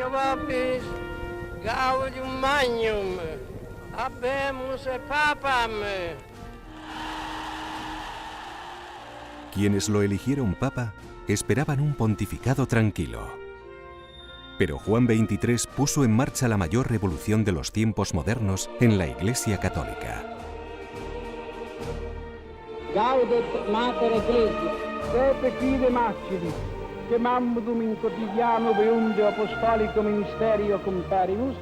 Ecclesia vobis gaudium magnum, habemus papam. Quienes lo eligieron papa esperaban un pontificado tranquilo. Pero Juan XXIII puso en marcha la mayor revolución de los tiempos modernos en la Iglesia Católica. Gaudet Mater Ecclesia, Pepe Fide Macili, che mammudum in quotidiano veunde apostolico ministerio comparibus.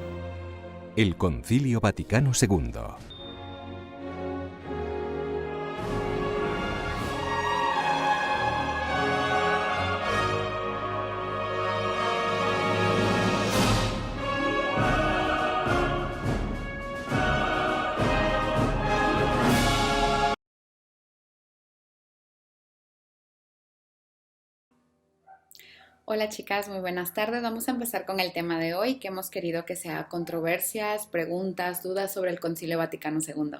El Concilio Vaticano II. Hola chicas, muy buenas tardes. Vamos a empezar con el tema de hoy que hemos querido que sea controversias, preguntas, dudas sobre el Concilio Vaticano II.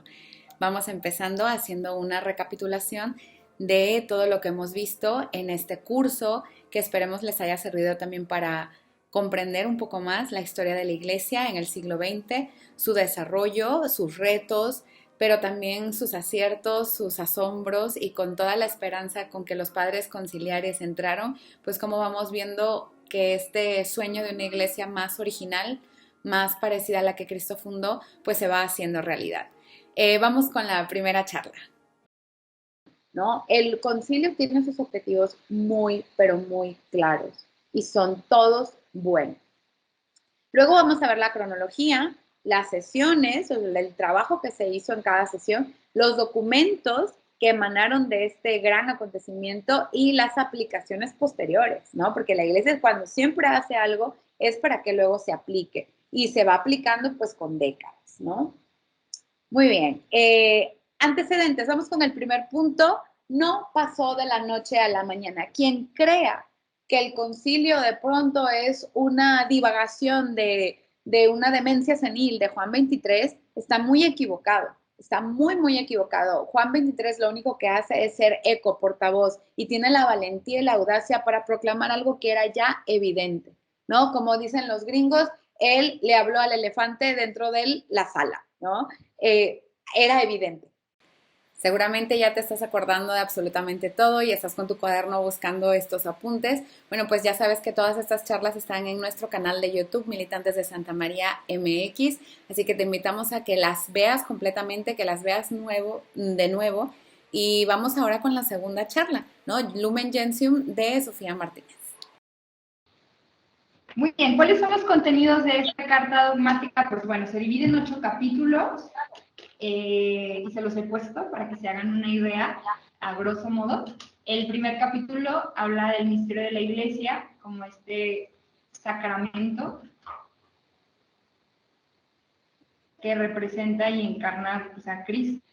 Vamos empezando haciendo una recapitulación de todo lo que hemos visto en este curso, que esperemos les haya servido también para comprender un poco más la historia de la Iglesia en el siglo XX, su desarrollo, sus retos, pero también sus aciertos, sus asombros y con toda la esperanza con que los padres conciliares entraron, pues como vamos viendo que este sueño de una iglesia más original, más parecida a la que Cristo fundó, pues se va haciendo realidad. Vamos con la primera charla. ¿No? El concilio tiene sus objetivos muy, pero muy claros y son todos buenos. Luego vamos a ver la cronología, las sesiones, el trabajo que se hizo en cada sesión, los documentos que emanaron de este gran acontecimiento y las aplicaciones posteriores, ¿no? Porque la iglesia cuando siempre hace algo es para que luego se aplique y se va aplicando pues con décadas, ¿no? Muy bien. Antecedentes, vamos con el primer punto. No pasó de la noche a la mañana. Quien crea que el concilio de pronto es una divagación de una demencia senil de Juan XXIII, está muy equivocado. Está muy, muy equivocado. Juan XXIII lo único que hace es ser eco, portavoz, y tiene la valentía y la audacia para proclamar algo que era ya evidente, ¿no? Como dicen los gringos, él le habló al elefante dentro de la sala, ¿no? Era evidente. Seguramente ya te estás acordando de absolutamente todo y estás con tu cuaderno buscando estos apuntes. Bueno, pues ya sabes que todas estas charlas están en nuestro canal de YouTube, Militantes de Santa María MX, así que te invitamos a que las veas completamente, que las veas de nuevo. Y vamos ahora con la segunda charla, ¿no? Lumen Gentium de Sofía Martínez. Muy bien, ¿cuáles son los contenidos de esta carta dogmática? Pues bueno, se divide en 8 capítulos. Y se los he puesto para que se hagan una idea a grosso modo. El primer capítulo habla del misterio de la Iglesia como este sacramento que representa y encarna pues, a Cristo.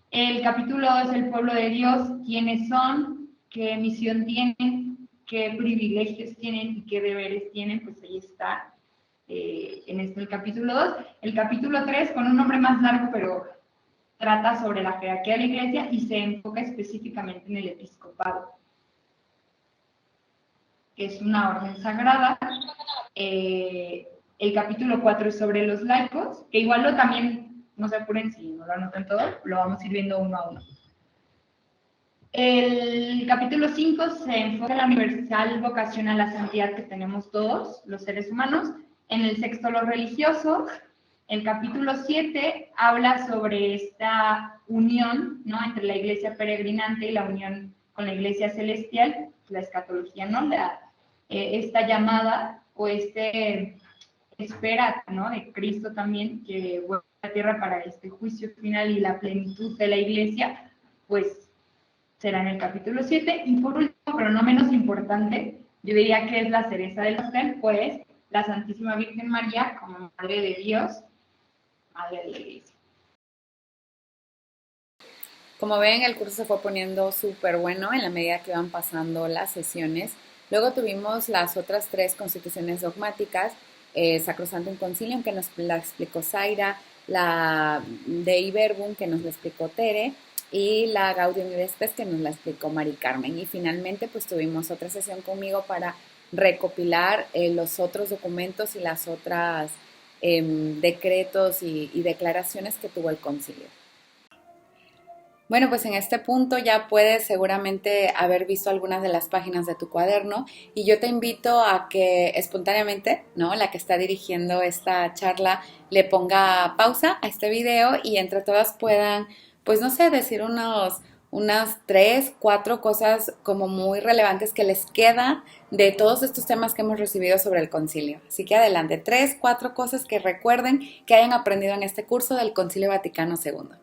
El capítulo 2 es el pueblo de Dios, quiénes son, qué misión tienen, qué privilegios tienen y qué deberes tienen, pues ahí está. En el capítulo 2. El capítulo 3, con un nombre más largo, pero trata sobre la jerarquía de la iglesia y se enfoca específicamente en el episcopado, que es una orden sagrada. El capítulo 4 es sobre los laicos, que igual también, no se apuren si no lo anotan todo, lo vamos a ir viendo uno a uno. El capítulo 5 se enfoca en la universal vocación a la santidad que tenemos todos, los seres humanos. En el sexto, lo religioso. El capítulo 7 habla sobre esta unión, ¿no?, entre la iglesia peregrinante y la unión con la iglesia celestial, la escatología, ¿no?, esta llamada o espera, ¿no?, de Cristo también, que vuelve a la tierra para este juicio final y la plenitud de la iglesia, pues será en el capítulo 7. Y por último, pero no menos importante, yo diría que es la cereza del pastel, pues la Santísima Virgen María como Madre de Dios, Madre de la Iglesia. Como ven, el curso se fue poniendo súper bueno en la medida que iban pasando las sesiones. Luego tuvimos las otras 3 constituciones dogmáticas, Sacrosantum Concilium, que nos la explicó Zaira, la Dei Verbum, que nos la explicó Tere, y la Gaudium et Spes, que nos la explicó Mari Carmen. Y finalmente, pues tuvimos otra sesión conmigo para recopilar los otros documentos y las otras decretos y declaraciones que tuvo el concilio. Bueno, pues en este punto ya puedes seguramente haber visto algunas de las páginas de tu cuaderno y yo te invito a que espontáneamente, ¿no?, la que está dirigiendo esta charla le ponga pausa a este video y entre todas puedan, pues no sé, decir unas 3, 4 cosas como muy relevantes que les queda de todos estos temas que hemos recibido sobre el concilio. Así que adelante, 3, 4 cosas que recuerden que hayan aprendido en este curso del Concilio Vaticano II.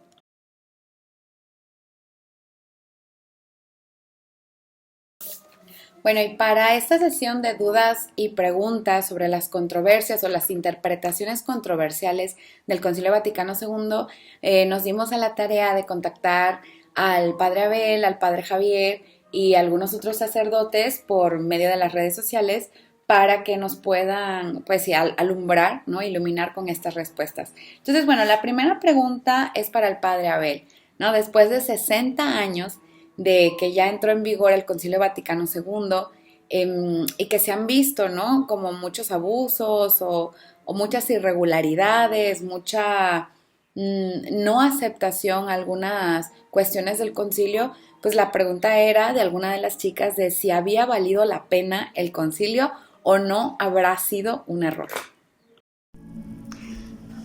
Bueno, y para esta sesión de dudas y preguntas sobre las controversias o las interpretaciones controversiales del Concilio Vaticano II, nos dimos a la tarea de contactar al Padre Abel, al Padre Javier y algunos otros sacerdotes por medio de las redes sociales para que nos puedan, pues sí, alumbrar, ¿no?, iluminar con estas respuestas. Entonces, bueno, la primera pregunta es para el Padre Abel, ¿no? Después de 60 años de que ya entró en vigor el Concilio Vaticano II y que se han visto, ¿no?, como muchos abusos o muchas irregularidades, mucha no aceptación a algunas cuestiones del concilio, pues la pregunta era de alguna de las chicas de si había valido la pena el concilio o no habrá sido un error.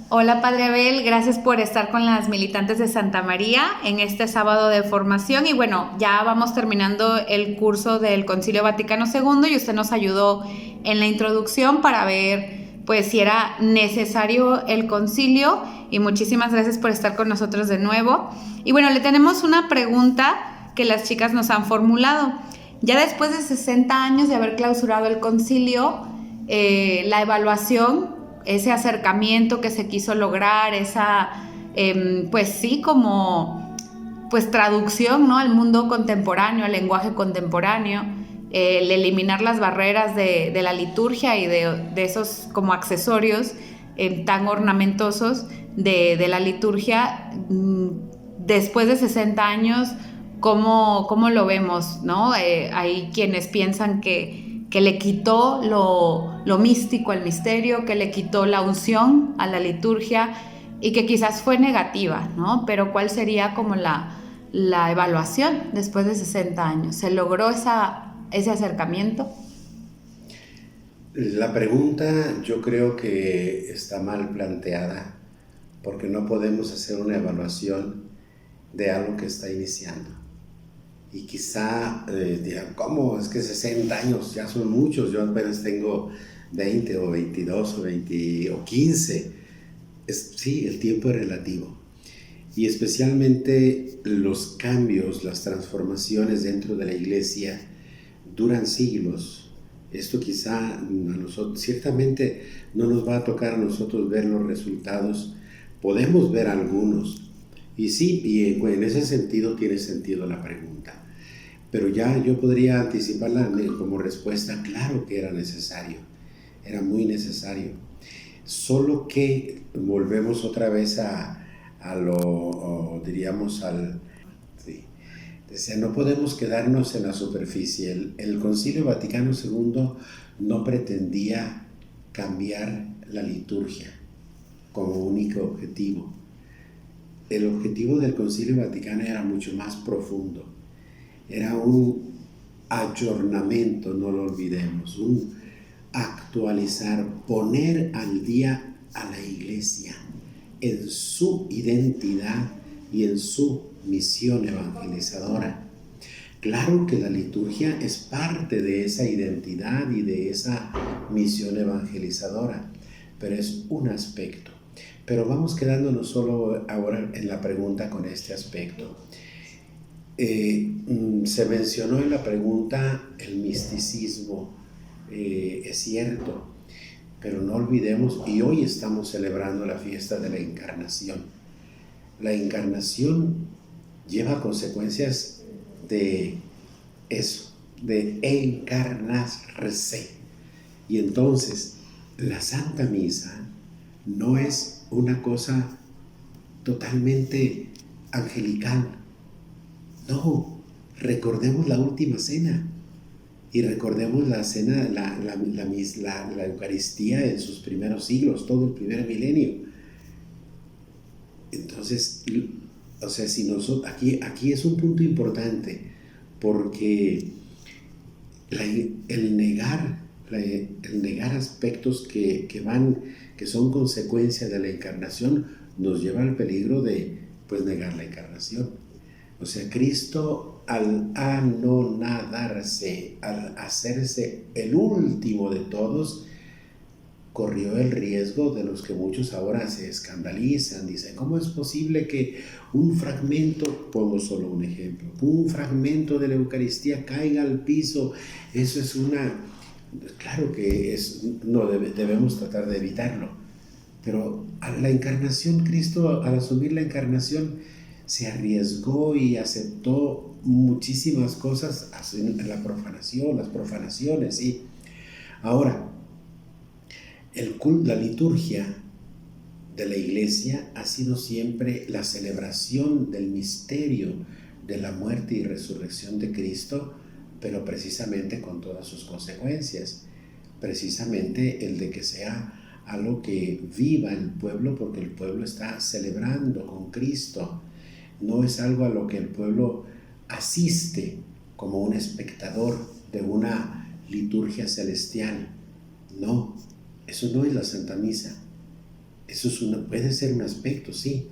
Hola Padre Abel, gracias por estar con las militantes de Santa María en este sábado de formación y bueno, ya vamos terminando el curso del Concilio Vaticano II y usted nos ayudó en la introducción para ver pues si era necesario el concilio y muchísimas gracias por estar con nosotros de nuevo. Y bueno, le tenemos una pregunta que las chicas nos han formulado. Ya después de 60 años de haber clausurado el concilio, la evaluación, ese acercamiento que se quiso lograr, esa, pues sí, como pues traducción, ¿no?, al mundo contemporáneo, al lenguaje contemporáneo, el eliminar las barreras de la liturgia y de esos como accesorios tan ornamentosos de la liturgia, después de 60 años, ¿cómo lo vemos, ¿no? Hay quienes piensan que le quitó lo místico al misterio, que le quitó la unción a la liturgia y que quizás fue negativa, ¿no? Pero ¿cuál sería como la evaluación después de 60 años? ¿Se logró ese acercamiento? La pregunta yo creo que está mal planteada porque no podemos hacer una evaluación de algo que está iniciando. Y quizá digan, ¿cómo? Es que 60 años ya son muchos, yo apenas tengo 20 o 22 o 20 o 15. Sí, el tiempo es relativo. Y especialmente los cambios, las transformaciones dentro de la iglesia duran siglos. Esto quizá a nosotros, ciertamente no nos va a tocar a nosotros ver los resultados. Podemos ver algunos. Y sí, y en ese sentido tiene sentido la pregunta. Pero ya yo podría anticiparla como respuesta, claro que era necesario, era muy necesario. Solo que volvemos otra vez sí. No podemos quedarnos en la superficie. El Concilio Vaticano II no pretendía cambiar la liturgia como único objetivo. El objetivo del Concilio Vaticano era mucho más profundo. Era un ayornamiento, no lo olvidemos, un actualizar, poner al día a la iglesia en su identidad y en su misión evangelizadora. Claro que la liturgia es parte de esa identidad y de esa misión evangelizadora, pero es un aspecto. Pero vamos quedándonos solo ahora en la pregunta con este aspecto. Se mencionó en la pregunta el misticismo, es cierto, pero no olvidemos, y hoy estamos celebrando la fiesta de la Encarnación. La Encarnación lleva consecuencias de eso, de encarnarse. Y entonces, la Santa Misa no es una cosa totalmente angelical. No, recordemos la última cena Y recordemos la cena, la Eucaristía en sus primeros siglos, todo el primer milenio. Entonces, o sea, si nosotros, aquí es un punto importante, porque el negar aspectos que son consecuencia de la encarnación, nos lleva al peligro de, pues, negar la encarnación. O sea, Cristo, al anonadarse, al hacerse el último de todos, corrió el riesgo de los que muchos ahora se escandalizan, dicen, ¿cómo es posible que un fragmento, pongo solo un ejemplo, un fragmento de la Eucaristía caiga al piso? Eso es claro que debemos tratar de evitarlo, pero a la encarnación, Cristo, al asumir la encarnación, se arriesgó y aceptó muchísimas cosas, la profanación, las profanaciones, ¿sí? Ahora, la liturgia de la Iglesia ha sido siempre la celebración del misterio de la muerte y resurrección de Cristo, pero precisamente con todas sus consecuencias, precisamente el de que sea algo que viva el pueblo, porque el pueblo está celebrando con Cristo, no es algo a lo que el pueblo asiste como un espectador de una liturgia celestial, no. Eso no es la Santa Misa. Eso puede ser un aspecto, sí.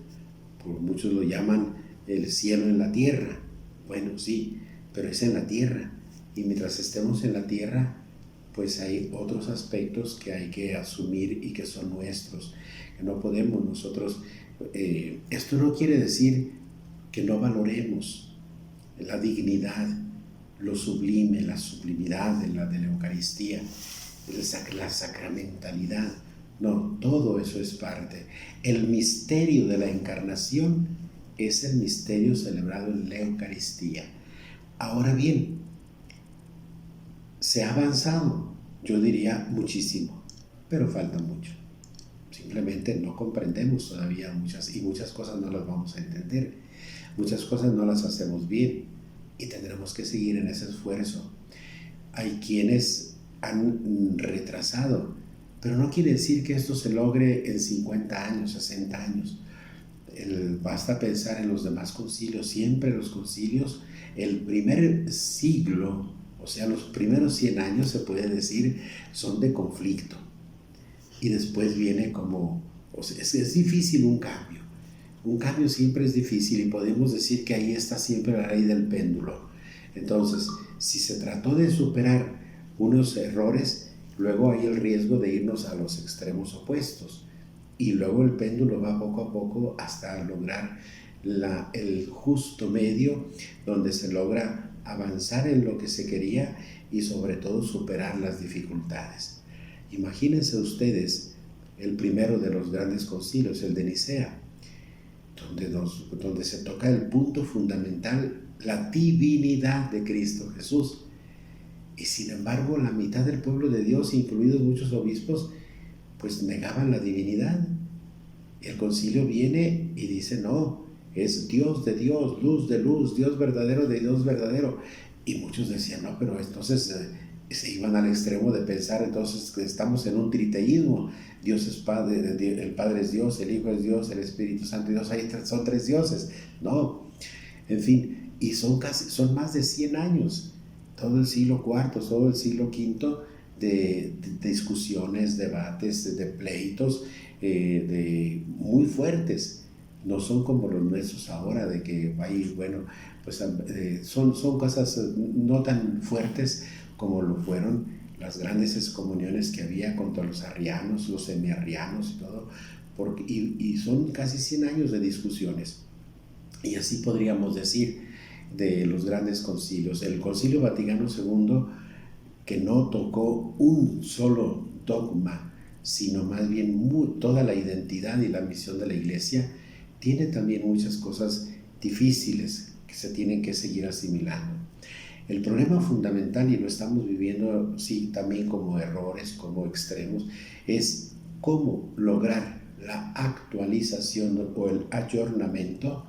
Por muchos lo llaman el cielo en la tierra. Bueno, sí, pero es en la tierra. Y mientras estemos en la tierra, pues hay otros aspectos que hay que asumir y que son nuestros, que no podemos nosotros. Esto no quiere decir que no valoremos la dignidad, lo sublime, la sublimidad de la Eucaristía, la sacramentalidad. No, todo eso es parte. El misterio de la encarnación es el misterio celebrado en la Eucaristía. Ahora bien, se ha avanzado, yo diría muchísimo, pero falta mucho. Simplemente no comprendemos todavía muchas cosas no las vamos a entender, muchas cosas no las hacemos bien y tendremos que seguir en ese esfuerzo. Hay quienes han retrasado, pero no quiere decir que esto se logre en 50 años, 60 años. Basta pensar en los demás concilios. Siempre los concilios, el primer siglo, o sea, los primeros 100 años, se puede decir, son de conflicto. Y después viene es difícil un cambio. Un cambio siempre es difícil y podemos decir que ahí está siempre la ley del péndulo. Entonces, si se trató de superar unos errores, luego hay el riesgo de irnos a los extremos opuestos y luego el péndulo va poco a poco hasta lograr el justo medio, donde se logra avanzar en lo que se quería y sobre todo superar las dificultades. Imagínense ustedes el primero de los grandes concilios, el de Nicea, donde se toca el punto fundamental, la divinidad de Cristo Jesús. Y sin embargo, la mitad del pueblo de Dios, incluidos muchos obispos, pues negaban la divinidad. El concilio viene y dice, no, es Dios de Dios, luz de luz, Dios verdadero de Dios verdadero. Y muchos decían, no, pero entonces se iban al extremo de pensar entonces que estamos en un triteísmo. Dios es Padre, el Padre es Dios, el Hijo es Dios, el Espíritu Santo es Dios, ahí son tres dioses. No, en fin, y son más de 100 años. Todo el siglo IV, todo el siglo V de discusiones, debates, de pleitos muy fuertes. No son como los nuestros ahora, de que bueno, pues son cosas no tan fuertes como lo fueron las grandes excomuniones que había contra los arrianos, los semiarrianos y todo, y son casi 100 años de discusiones. Y así podríamos decir de los grandes concilios. El Concilio Vaticano II, que no tocó un solo dogma, sino más bien toda la identidad y la misión de la Iglesia, tiene también muchas cosas difíciles que se tienen que seguir asimilando. El problema fundamental, y lo estamos viviendo sí también como errores, como extremos, es cómo lograr la actualización o el ayornamiento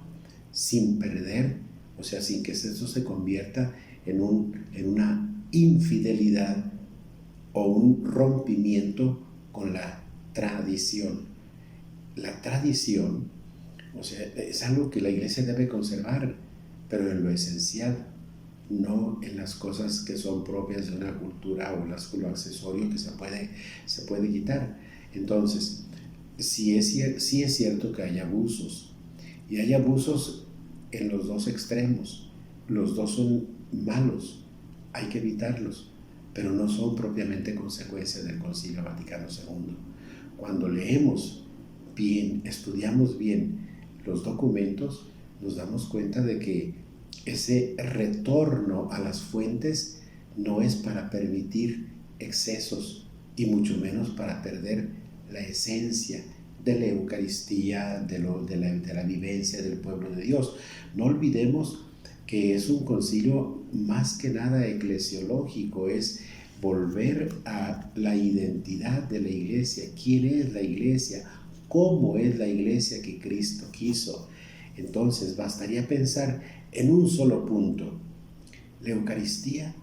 sin perder, o sea, sin que eso se convierta en una infidelidad o un rompimiento con la tradición. La tradición, o sea, es algo que la iglesia debe conservar, pero en lo esencial, no en las cosas que son propias de una cultura o lo accesorio que se puede quitar. Entonces, sí es cierto que hay abusos, y hay abusos en los dos extremos. Los dos son malos, hay que evitarlos, pero no son propiamente consecuencia del Concilio Vaticano II. Cuando leemos bien, estudiamos bien los documentos, nos damos cuenta de que ese retorno a las fuentes no es para permitir excesos y mucho menos para perder la esencia de la Eucaristía, de la vivencia del pueblo de Dios. No olvidemos que es un concilio más que nada eclesiológico, es volver a la identidad de la iglesia, quién es la iglesia, cómo es la iglesia que Cristo quiso. Entonces bastaría pensar en un solo punto. La Eucaristía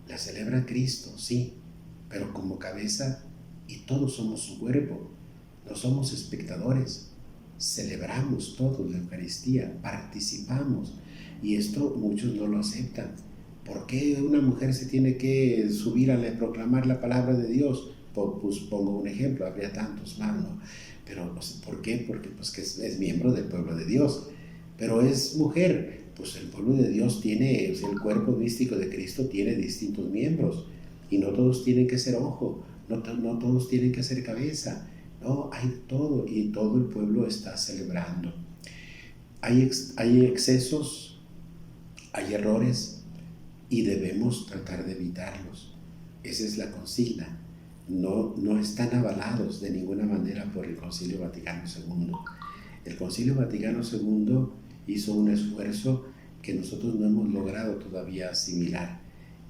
la celebra Cristo, sí, pero como cabeza, y todos somos su cuerpo, no somos espectadores, celebramos todos la Eucaristía, participamos, y esto muchos no lo aceptan. ¿Por qué una mujer se tiene que subir a proclamar la palabra de Dios? Pues pongo un ejemplo, habría tantos más, ¿no? Pero ¿por qué? Porque pues, que es miembro del pueblo de Dios, pero es mujer. Pues el pueblo de Dios tiene, el cuerpo místico de Cristo tiene distintos miembros, y no todos tienen que ser ojo, no todos tienen que ser cabeza, no, hay todo, y todo el pueblo está celebrando. Hay excesos, hay errores, y debemos tratar de evitarlos. Esa es la consigna. No están avalados de ninguna manera por el Concilio Vaticano II. El Concilio Vaticano II hizo un esfuerzo que nosotros no hemos logrado todavía asimilar,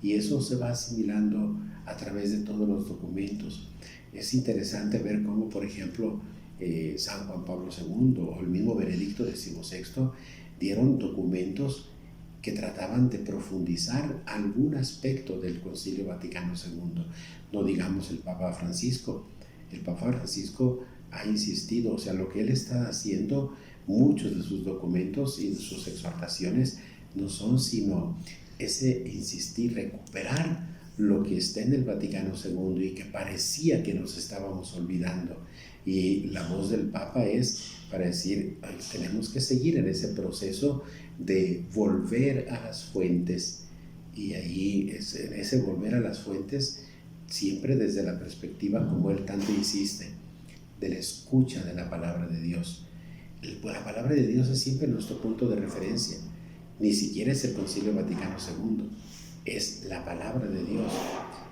y eso se va asimilando a través de todos los documentos. Es interesante ver cómo, por ejemplo, San Juan Pablo II o el mismo Benedicto XVI dieron documentos que trataban de profundizar algún aspecto del Concilio Vaticano II. No digamos el Papa Francisco. El Papa Francisco ha insistido, o sea, lo que él está haciendo, muchos de sus documentos y de sus exhortaciones no son sino ese insistir, recuperar lo que está en el Vaticano II y que parecía que nos estábamos olvidando. Y la voz del Papa es para decir, tenemos que seguir en ese proceso de volver a las fuentes, y ahí en ese volver a las fuentes siempre desde la perspectiva, como él tanto insiste, de la escucha de la palabra de Dios. La palabra de Dios es siempre nuestro punto de referencia, ni siquiera es el Concilio Vaticano II, es la palabra de Dios,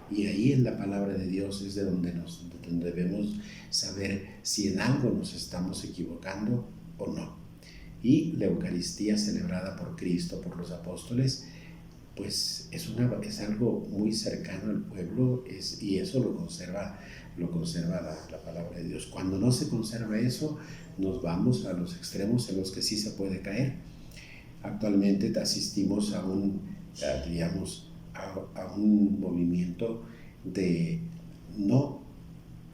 y ahí en la palabra de Dios es de donde debemos saber si en algo nos estamos equivocando o no. Y la Eucaristía celebrada por Cristo, por los apóstoles, pues es algo muy cercano al pueblo, y eso lo conserva la palabra de Dios. Cuando no se conserva eso, nos vamos a los extremos en los que sí se puede caer. Actualmente asistimos a un movimiento de no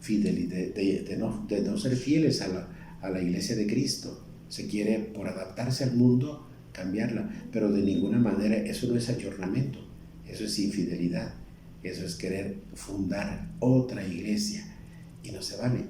fidelidad, de no ser fieles a la Iglesia de Cristo. Se quiere, por adaptarse al mundo, cambiarla, pero de ninguna manera eso no es ayornamiento, eso es infidelidad, eso es querer fundar otra iglesia, y no se vale.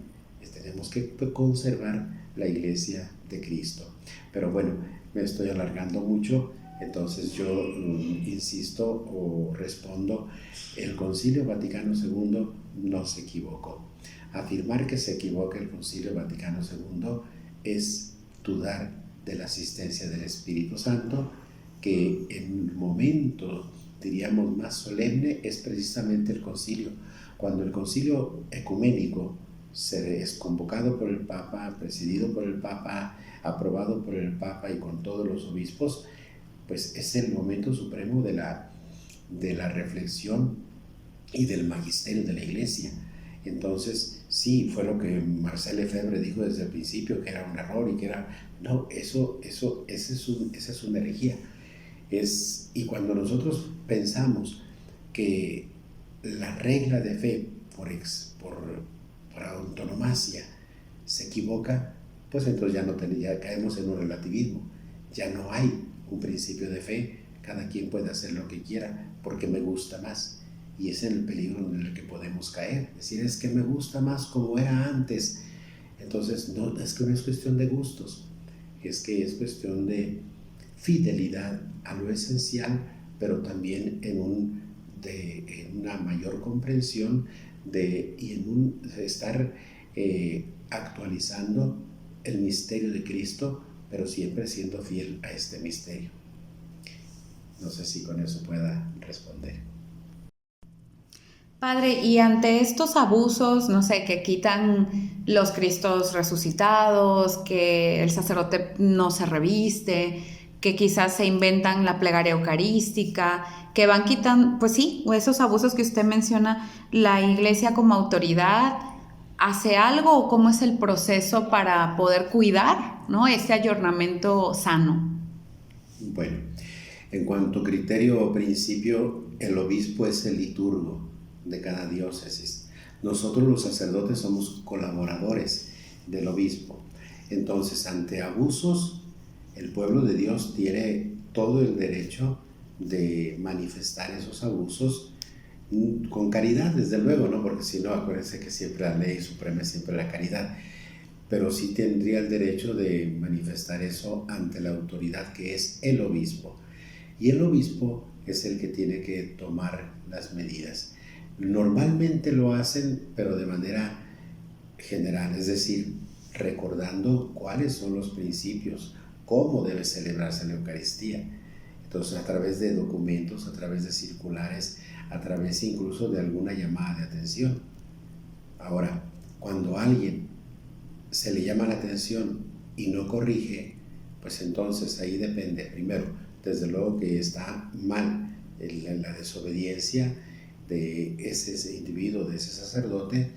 Tenemos que conservar la Iglesia de Cristo. Pero bueno, me estoy alargando mucho, entonces yo insisto o respondo: el Concilio Vaticano II no se equivocó. Afirmar que se equivoca el Concilio Vaticano II es dudar de la asistencia del Espíritu Santo, que en el momento, diríamos, más solemne es precisamente el concilio. Cuando el concilio ecuménico es convocado por el Papa, presidido por el Papa, aprobado por el Papa y con todos los obispos, pues es el momento supremo de la reflexión y del magisterio de la Iglesia. Entonces, sí, fue lo que Marcel Lefebvre dijo desde el principio, que era un error y que era... No, esa es una herejía. Y cuando nosotros pensamos que la regla de fe por antonomasia se equivoca, pues entonces ya caemos en un relativismo. Ya no hay un principio de fe, cada quien puede hacer lo que quiera porque me gusta más. Y ese es el peligro en el que podemos caer. Decir, es que me gusta más como era antes. Entonces, no, es que no es cuestión de gustos, es que es cuestión de fidelidad a lo esencial, pero también en una mayor comprensión y en estar actualizando el misterio de Cristo, pero siempre siendo fiel a este misterio. No sé si con eso pueda responder. Padre, y ante estos abusos, no sé, que quitan los Cristos resucitados, que el sacerdote no se reviste, que quizás se inventan la plegaria eucarística, que van quitando, pues sí, esos abusos que usted menciona, la Iglesia como autoridad, ¿hace algo o cómo es el proceso para poder cuidar, ¿no?, este ayornamiento sano? Bueno, en cuanto a criterio o principio, el obispo es el liturgo de cada diócesis. Nosotros los sacerdotes somos colaboradores del obispo. Entonces, ante abusos, el pueblo de Dios tiene todo el derecho de manifestar esos abusos con caridad, desde luego, ¿no? Porque si no, acuérdense que siempre la ley suprema es siempre la caridad. Pero sí tendría el derecho de manifestar eso ante la autoridad que es el obispo. Y el obispo es el que tiene que tomar las medidas. Normalmente lo hacen, pero de manera general, es decir, recordando cuáles son los principios, cómo debe celebrarse la Eucaristía. Entonces, a través de documentos, a través de circulares, a través incluso de alguna llamada de atención. Ahora, cuando a alguien se le llama la atención y no corrige, pues entonces ahí depende, primero, desde luego que está mal la desobediencia de ese individuo, de ese sacerdote,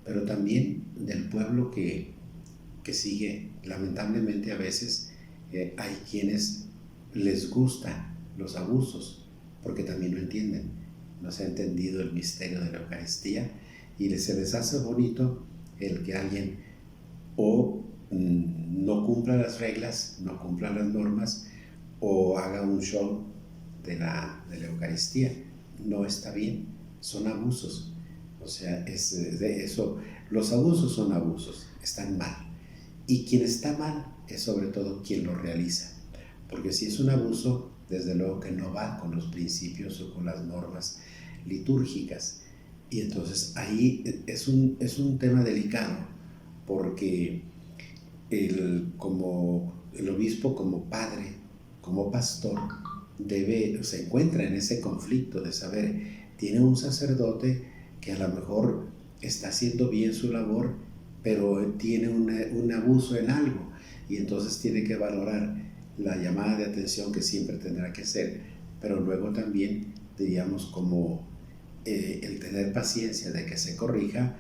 pero también del pueblo que sigue. Lamentablemente a veces hay quienes les gustan los abusos porque también no entienden, no se ha entendido el misterio de la Eucaristía y se les hace bonito el que alguien o no cumpla las reglas, no cumpla las normas o haga un show de la Eucaristía. No está bien, son abusos. O sea, los abusos son abusos, están mal. Y quien está mal es sobre todo quien lo realiza. Porque si es un abuso, desde luego que no va con los principios o con las normas litúrgicas. Y entonces ahí es un tema delicado, porque el obispo como padre, como pastor, se encuentra en ese conflicto de saber, tiene un sacerdote que a lo mejor está haciendo bien su labor, pero tiene un abuso en algo, y entonces tiene que valorar la llamada de atención que siempre tendrá que hacer, pero luego también, diríamos, como el tener paciencia de que se corrija,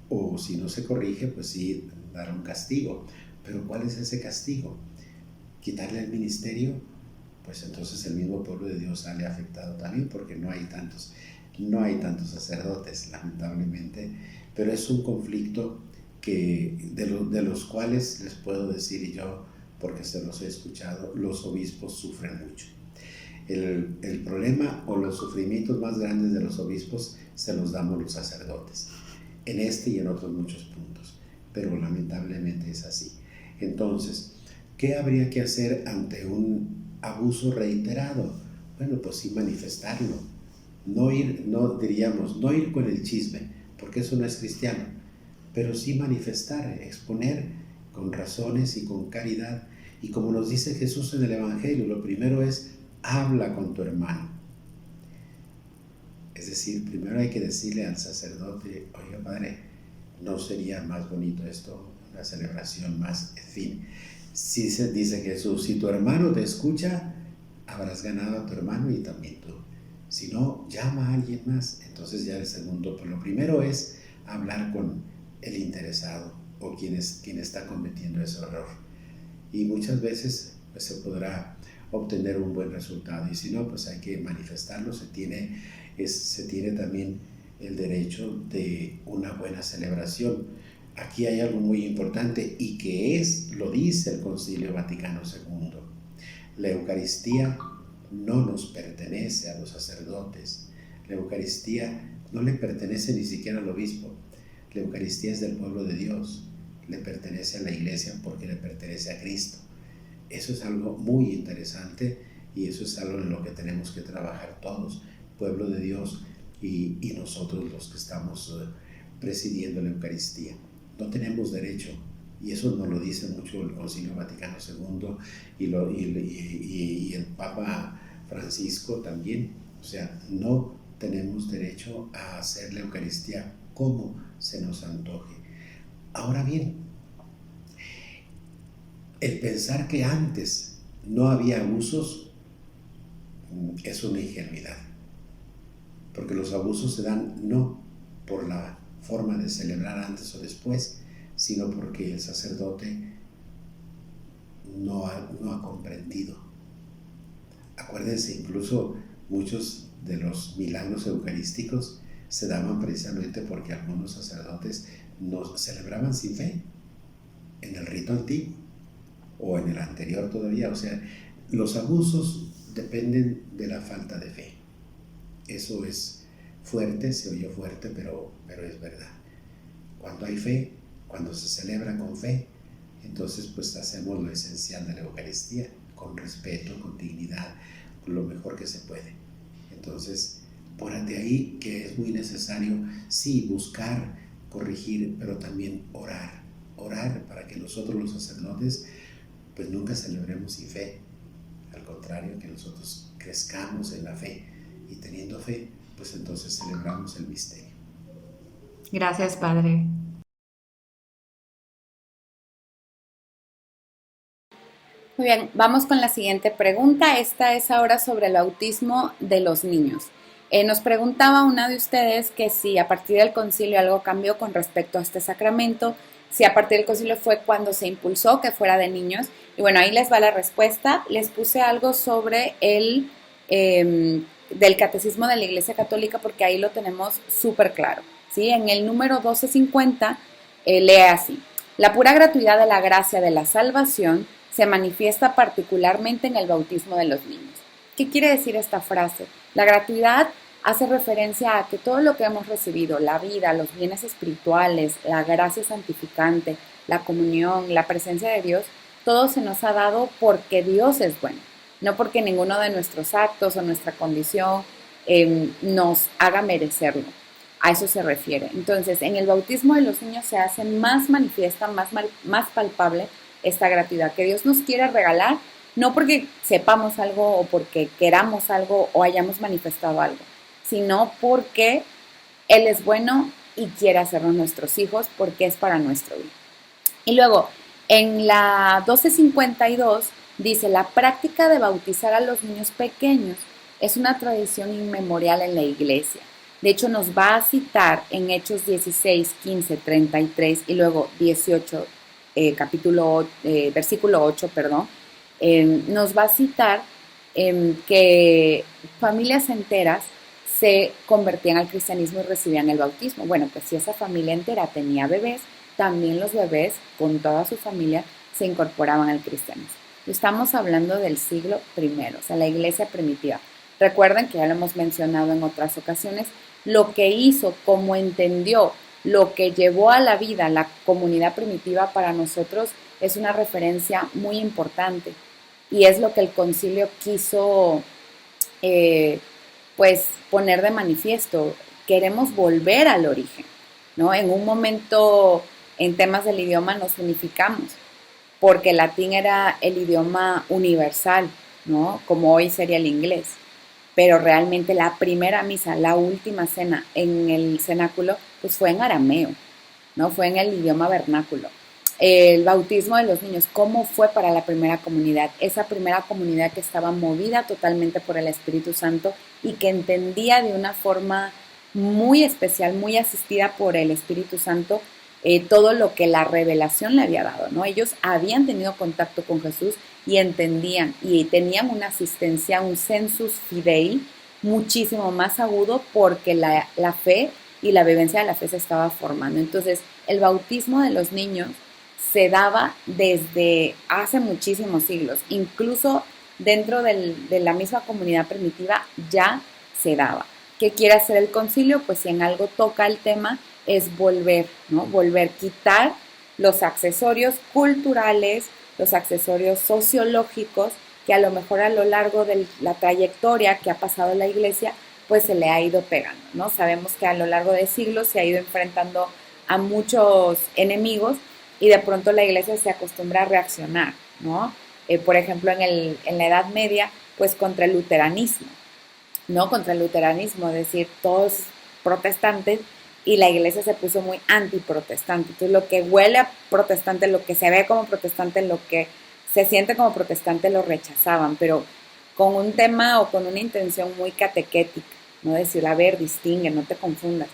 o si no se corrige, pues sí, dar un castigo. Pero ¿cuál es ese castigo? ¿Quitarle el ministerio? Pues entonces el mismo pueblo de Dios sale afectado también, porque no hay tantos sacerdotes, lamentablemente, pero es un conflicto de los cuales les puedo decir yo, porque se los he escuchado, los obispos sufren mucho. El problema o los sufrimientos más grandes de los obispos se los damos los sacerdotes, en este y en otros muchos puntos, pero lamentablemente es así. Entonces, ¿qué habría que hacer ante un abuso reiterado? Bueno, pues sí manifestarlo, no ir con el chisme, porque eso no es cristiano, pero sí manifestar, exponer con razones y con caridad. Y como nos dice Jesús en el Evangelio, lo primero es, habla con tu hermano. Es decir, primero hay que decirle al sacerdote, oiga padre, ¿no sería más bonito esto? Una celebración más, en fin. Si se dice Jesús, si tu hermano te escucha, habrás ganado a tu hermano y también tú. Si no, llama a alguien más. Entonces ya el segundo, pero lo primero es hablar con el interesado o quien está cometiendo ese error. Y muchas veces pues, se podrá obtener un buen resultado. Y si no, pues hay que manifestarlo. Se tiene también el derecho de una buena celebración. Aquí hay algo muy importante y que lo dice el Concilio Vaticano II. La Eucaristía no nos pertenece a los sacerdotes. La Eucaristía no le pertenece ni siquiera al obispo. La Eucaristía es del pueblo de Dios. Le pertenece a la Iglesia porque le pertenece a Cristo. Eso es algo muy interesante y eso es algo en lo que tenemos que trabajar todos, pueblo de Dios y nosotros los que estamos presidiendo la Eucaristía. No tenemos derecho, y eso nos lo dice mucho el Concilio Vaticano II y el Papa Francisco también. O sea, no tenemos derecho a hacer la Eucaristía como se nos antoje. Ahora bien, el pensar que antes no había abusos es una ingenuidad, porque los abusos se dan no por la forma de celebrar antes o después, sino porque el sacerdote no ha comprendido. Acuérdense, incluso muchos de los milagros eucarísticos se daban precisamente porque algunos sacerdotes no celebraban sin fe en el rito antiguo o en el anterior todavía. O sea, los abusos dependen de la falta de fe. Eso es fuerte, se oye fuerte, pero es verdad. Cuando hay fe, cuando se celebra con fe, entonces pues hacemos lo esencial de la Eucaristía, con respeto, con dignidad, con lo mejor que se puede. Entonces, por de ahí que es muy necesario, sí, buscar, corregir, pero también orar para que nosotros los sacerdotes pues nunca celebremos sin fe. Al contrario, que nosotros crezcamos en la fe y teniendo fe, pues entonces celebramos el misterio. Gracias, Padre. Muy bien, vamos con la siguiente pregunta. Esta es ahora sobre el bautismo de los niños. Nos preguntaba una de ustedes que si a partir del concilio algo cambió con respecto a este sacramento, si a partir del concilio fue cuando se impulsó que fuera de niños. Y bueno, ahí les va la respuesta. Les puse algo sobre el del Catecismo de la Iglesia Católica porque ahí lo tenemos súper claro, ¿sí? En el número 1250 lee así: la pura gratuidad de la gracia de la salvación se manifiesta particularmente en el bautismo de los niños. ¿Qué quiere decir esta frase? La gratuidad hace referencia a que todo lo que hemos recibido, la vida, los bienes espirituales, la gracia santificante, la comunión, la presencia de Dios, todo se nos ha dado porque Dios es bueno, no porque ninguno de nuestros actos o nuestra condición nos haga merecerlo. A eso se refiere. Entonces, en el bautismo de los niños se hace más manifiesta, más palpable esta gratuidad que Dios nos quiere regalar, no porque sepamos algo o porque queramos algo o hayamos manifestado algo, sino porque Él es bueno y quiere hacernos nuestros hijos porque es para nuestro bien. Y luego, en la 1252 dice: la práctica de bautizar a los niños pequeños es una tradición inmemorial en la Iglesia. De hecho, nos va a citar en Hechos 16, 15, 33 y luego 18, versículo 8, nos va a citar que familias enteras se convertían al cristianismo y recibían el bautismo. Bueno, pues si esa familia entera tenía bebés, también los bebés con toda su familia se incorporaban al cristianismo. Estamos hablando del siglo I, o sea, la iglesia primitiva. Recuerden que ya lo hemos mencionado en otras ocasiones, lo que hizo, como entendió, lo que llevó a la vida la comunidad primitiva para nosotros es una referencia muy importante y es lo que el concilio quiso pues poner de manifiesto. Queremos volver al origen, ¿no? En un momento en temas del idioma nos unificamos porque el latín era el idioma universal, ¿no? Como hoy sería el inglés. Pero realmente la primera misa, la última cena en el cenáculo, pues fue en arameo, ¿no? Fue en el idioma vernáculo. El bautismo de los niños, ¿cómo fue para la primera comunidad? Esa primera comunidad que estaba movida totalmente por el Espíritu Santo y que entendía de una forma muy especial, muy asistida por el Espíritu Santo, todo lo que la revelación le había dado, ¿no? Ellos habían tenido contacto con Jesús y entendían y tenían una asistencia, un sensus fidei muchísimo más agudo porque la fe y la vivencia de la fe se estaba formando. Entonces, el bautismo de los niños se daba desde hace muchísimos siglos, incluso dentro de la misma comunidad primitiva ya se daba. ¿Qué quiere hacer el concilio? Pues si en algo toca el tema es volver, ¿no? Volver, quitar los accesorios culturales, los accesorios sociológicos que a lo mejor a lo largo de la trayectoria que ha pasado la iglesia, pues se le ha ido pegando, ¿no? Sabemos que a lo largo de siglos se ha ido enfrentando a muchos enemigos y de pronto la iglesia se acostumbra a reaccionar, ¿no? Por ejemplo, en la Edad Media, pues contra el luteranismo, ¿no? Contra el luteranismo, es decir, todos protestantes, y la iglesia se puso muy antiprotestante. Entonces, lo que huele a protestante, lo que se ve como protestante, lo que se siente como protestante, lo rechazaban, pero con un tema o con una intención muy catequética, ¿no? Decir, a ver, distingue, no te confundas.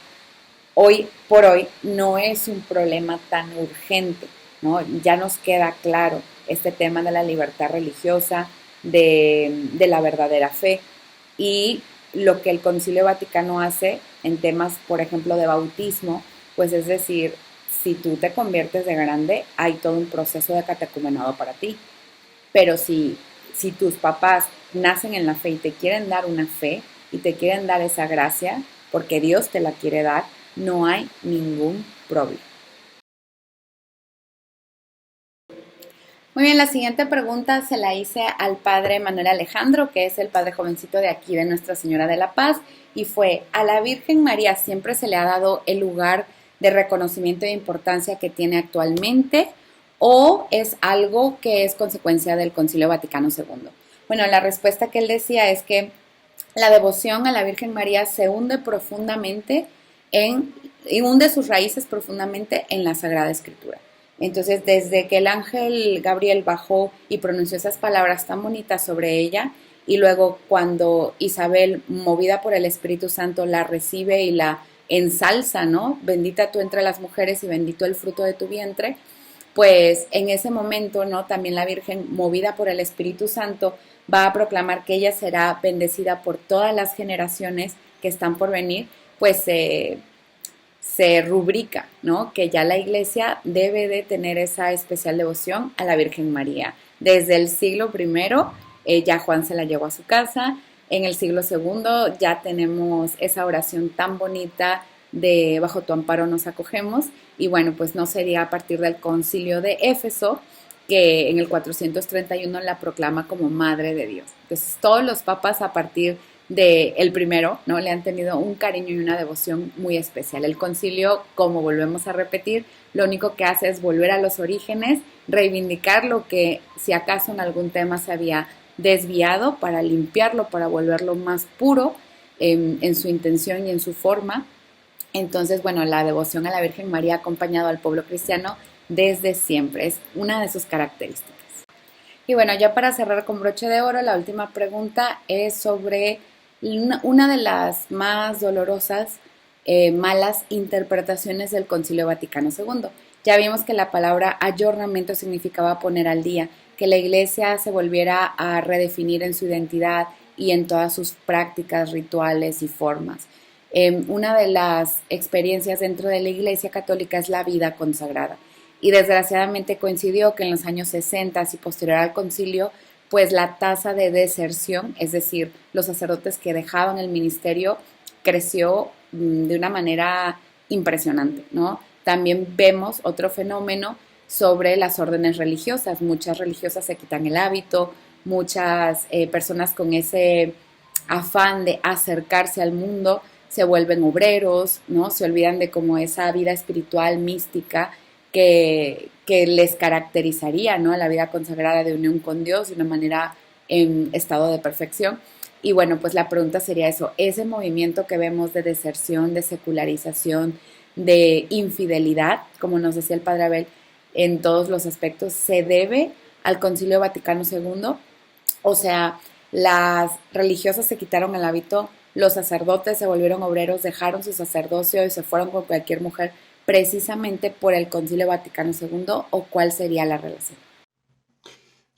Hoy por hoy no es un problema tan urgente, ¿no? Ya nos queda claro este tema de la libertad religiosa, de la verdadera fe, y lo que el Concilio Vaticano hace en temas, por ejemplo, de bautismo, pues es decir, si tú te conviertes de grande, hay todo un proceso de catecumenado para ti. Pero si tus papás nacen en la fe y te quieren dar una fe y te quieren dar esa gracia, porque Dios te la quiere dar, no hay ningún problema. Muy bien, la siguiente pregunta se la hice al padre Manuel Alejandro, que es el padre jovencito de aquí de Nuestra Señora de la Paz, y fue: ¿a la Virgen María siempre se le ha dado el lugar de reconocimiento e importancia que tiene actualmente, o es algo que es consecuencia del Concilio Vaticano II? Bueno, la respuesta que él decía es que la devoción a la Virgen María se hunde profundamente y hunde sus raíces profundamente en la Sagrada Escritura. Entonces, desde que el ángel Gabriel bajó y pronunció esas palabras tan bonitas sobre ella, y luego cuando Isabel, movida por el Espíritu Santo, la recibe y la ensalza, ¿no? Bendita tú entre las mujeres y bendito el fruto de tu vientre, pues en ese momento, ¿no? También la Virgen, movida por el Espíritu Santo, va a proclamar que ella será bendecida por todas las generaciones que están por venir, pues se rubrica, ¿no? Que ya la Iglesia debe de tener esa especial devoción a la Virgen María. Desde el siglo I, ya Juan se la llevó a su casa. En el siglo II ya tenemos esa oración tan bonita de bajo tu amparo nos acogemos. Y bueno, pues no sería a partir del Concilio de Éfeso, que en el 431 la proclama como Madre de Dios. Entonces todos los papas a partir del primero, ¿no? Le han tenido un cariño y una devoción muy especial. El concilio, como volvemos a repetir, lo único que hace es volver a los orígenes, reivindicar lo que si acaso en algún tema se había desviado, para limpiarlo, para volverlo más puro en su intención y en su forma. Entonces, bueno, la devoción a la Virgen María ha acompañado al pueblo cristiano desde siempre, es una de sus características. Y bueno, ya para cerrar con broche de oro, la última pregunta es sobre una de las más dolorosas, malas interpretaciones del Concilio Vaticano II. Ya vimos que la palabra ayornamiento significaba poner al día, que la Iglesia se volviera a redefinir en su identidad y en todas sus prácticas, rituales y formas. Una de las experiencias dentro de la Iglesia Católica es la vida consagrada. Y desgraciadamente coincidió que en los años 60 y posterior al concilio, pues la tasa de deserción, es decir, los sacerdotes que dejaban el ministerio, creció de una manera impresionante, ¿no? También vemos otro fenómeno sobre las órdenes religiosas. Muchas religiosas se quitan el hábito, muchas personas con ese afán de acercarse al mundo se vuelven obreros, ¿no? Se olvidan de como esa vida espiritual, mística, que les caracterizaría, ¿no? La vida consagrada de unión con Dios de una manera en estado de perfección. Y bueno, pues la pregunta sería eso: ese movimiento que vemos de deserción, de secularización, de infidelidad, como nos decía el padre Abel, en todos los aspectos, ¿se debe al Concilio Vaticano II? O sea, las religiosas se quitaron el hábito, los sacerdotes se volvieron obreros, dejaron su sacerdocio y se fueron con cualquier mujer, precisamente por el Concilio Vaticano II, ¿o cuál sería la relación?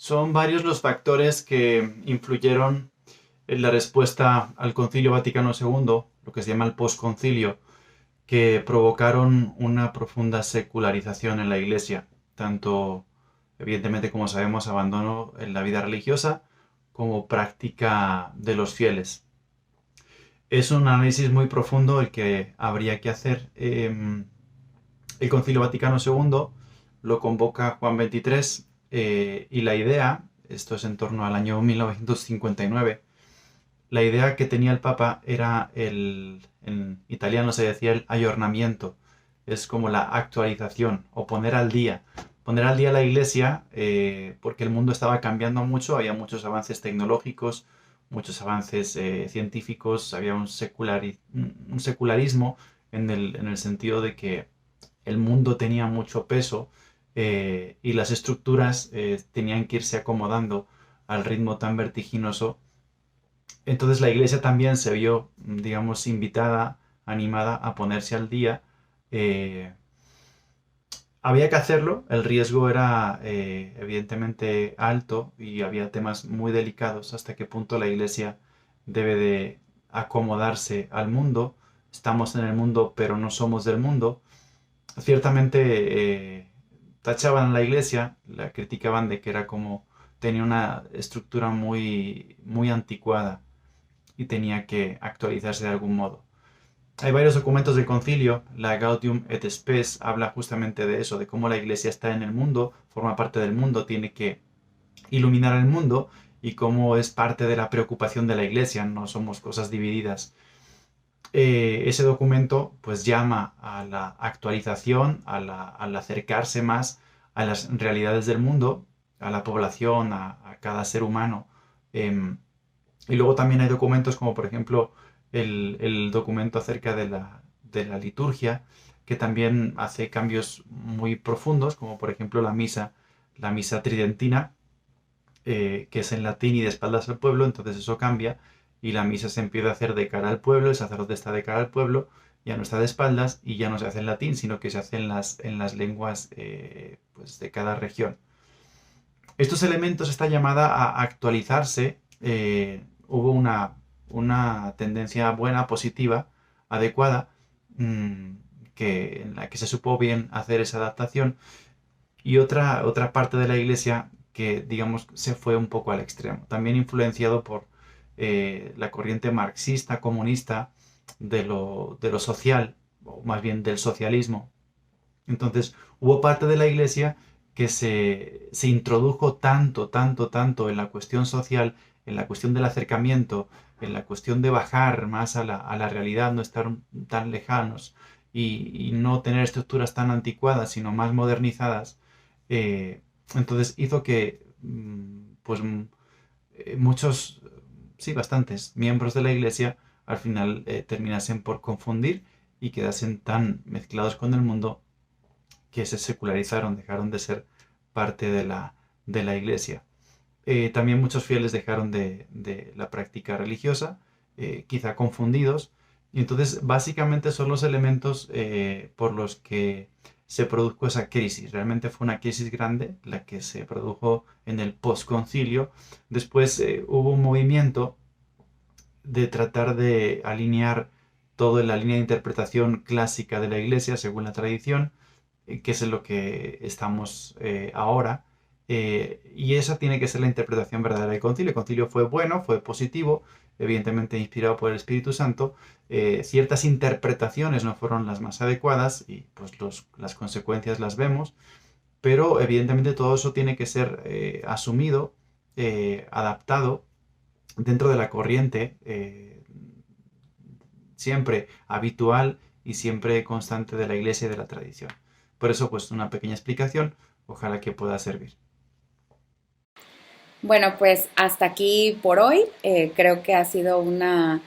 Son varios los factores que influyeron en la respuesta al Concilio Vaticano II, lo que se llama el posconcilio, que provocaron una profunda secularización en la Iglesia, tanto, evidentemente, como sabemos, abandono en la vida religiosa, como práctica de los fieles. Es un análisis muy profundo el que habría que hacer. El Concilio Vaticano II lo convoca Juan XXIII y la idea, esto es en torno al año 1959, la idea que tenía el Papa era en italiano se decía el aggiornamiento, es como la actualización o poner al día la Iglesia, porque el mundo estaba cambiando mucho, había muchos avances tecnológicos, muchos avances científicos, había un secularismo en el sentido de que el mundo tenía mucho peso y las estructuras tenían que irse acomodando al ritmo tan vertiginoso. Entonces la Iglesia también se vio, digamos, invitada, animada a ponerse al día. Había que hacerlo, el riesgo era evidentemente alto y había temas muy delicados. Hasta qué punto la Iglesia debe de acomodarse al mundo. Estamos en el mundo, pero no somos del mundo. Ciertamente tachaban a la Iglesia, la criticaban de que era como tenía una estructura muy, muy anticuada y tenía que actualizarse de algún modo. Hay varios documentos del concilio, la Gaudium et Spes habla justamente de eso, de cómo la Iglesia está en el mundo, forma parte del mundo, tiene que iluminar el mundo y cómo es parte de la preocupación de la Iglesia, no somos cosas divididas. Ese documento pues llama a la actualización, al acercarse más a las realidades del mundo, a la población, a cada ser humano. Y luego también hay documentos como por ejemplo el documento acerca de la liturgia, que también hace cambios muy profundos, como por ejemplo la misa tridentina, que es en latín y de espaldas al pueblo, entonces eso cambia y la misa se empieza a hacer de cara al pueblo, el sacerdote está de cara al pueblo, ya no está de espaldas y ya no se hace en latín, sino que se hace en las lenguas pues de cada región. Estos elementos, esta llamada a actualizarse, hubo una tendencia buena, positiva, adecuada, en la que se supo bien hacer esa adaptación, y otra parte de la Iglesia que, digamos, se fue un poco al extremo, también influenciado por la corriente marxista, comunista, de lo social, o más bien del socialismo. Entonces, hubo parte de la Iglesia que se introdujo tanto en la cuestión social, en la cuestión del acercamiento, en la cuestión de bajar más a la realidad, no estar tan lejanos y no tener estructuras tan anticuadas, sino más modernizadas. Entonces hizo que muchos, sí, bastantes miembros de la Iglesia al final terminasen por confundir y quedasen tan mezclados con el mundo que se secularizaron, dejaron de ser parte de la Iglesia. También muchos fieles dejaron de la práctica religiosa, quizá confundidos, y entonces básicamente son los elementos por los que se produjo esa crisis. Realmente fue una crisis grande la que se produjo en el posconcilio. Después hubo un movimiento de tratar de alinear todo en la línea de interpretación clásica de la Iglesia según la tradición, que es en lo que estamos ahora. Y esa tiene que ser la interpretación verdadera del concilio. El concilio fue bueno, fue positivo, evidentemente inspirado por el Espíritu Santo. Ciertas interpretaciones no fueron las más adecuadas y pues las consecuencias las vemos, pero evidentemente todo eso tiene que ser asumido, adaptado dentro de la corriente siempre habitual y siempre constante de la Iglesia y de la tradición. Por eso, pues una pequeña explicación, ojalá que pueda servir. Bueno, pues hasta aquí por hoy. Creo que ha sido una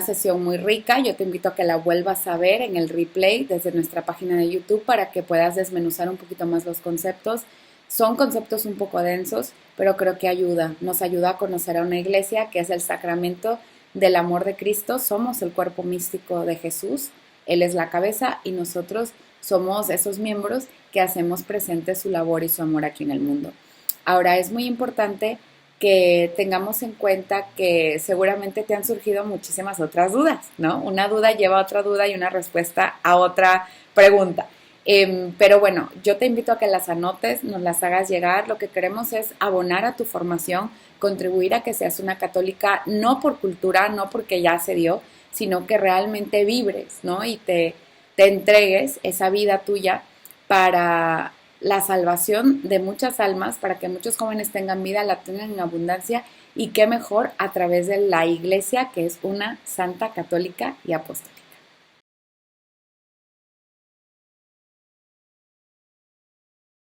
sesión muy rica. Yo te invito a que la vuelvas a ver en el replay desde nuestra página de YouTube para que puedas desmenuzar un poquito más los conceptos. Son conceptos un poco densos, pero creo que nos ayuda a conocer a una iglesia que es el sacramento del amor de Cristo. Somos el cuerpo místico de Jesús. Él es la cabeza y nosotros somos esos miembros que hacemos presente su labor y su amor aquí en el mundo. Ahora, es muy importante que tengamos en cuenta que seguramente te han surgido muchísimas otras dudas, ¿no? Una duda lleva a otra duda y una respuesta a otra pregunta. Pero bueno, yo te invito a que las anotes, nos las hagas llegar. Lo que queremos es abonar a tu formación, contribuir a que seas una católica, no por cultura, no porque ya se dio, sino que realmente vibres, ¿no? Y te entregues esa vida tuya para la salvación de muchas almas, para que muchos jóvenes tengan vida, la tengan en abundancia, y qué mejor a través de la Iglesia, que es una santa, católica y apostólica.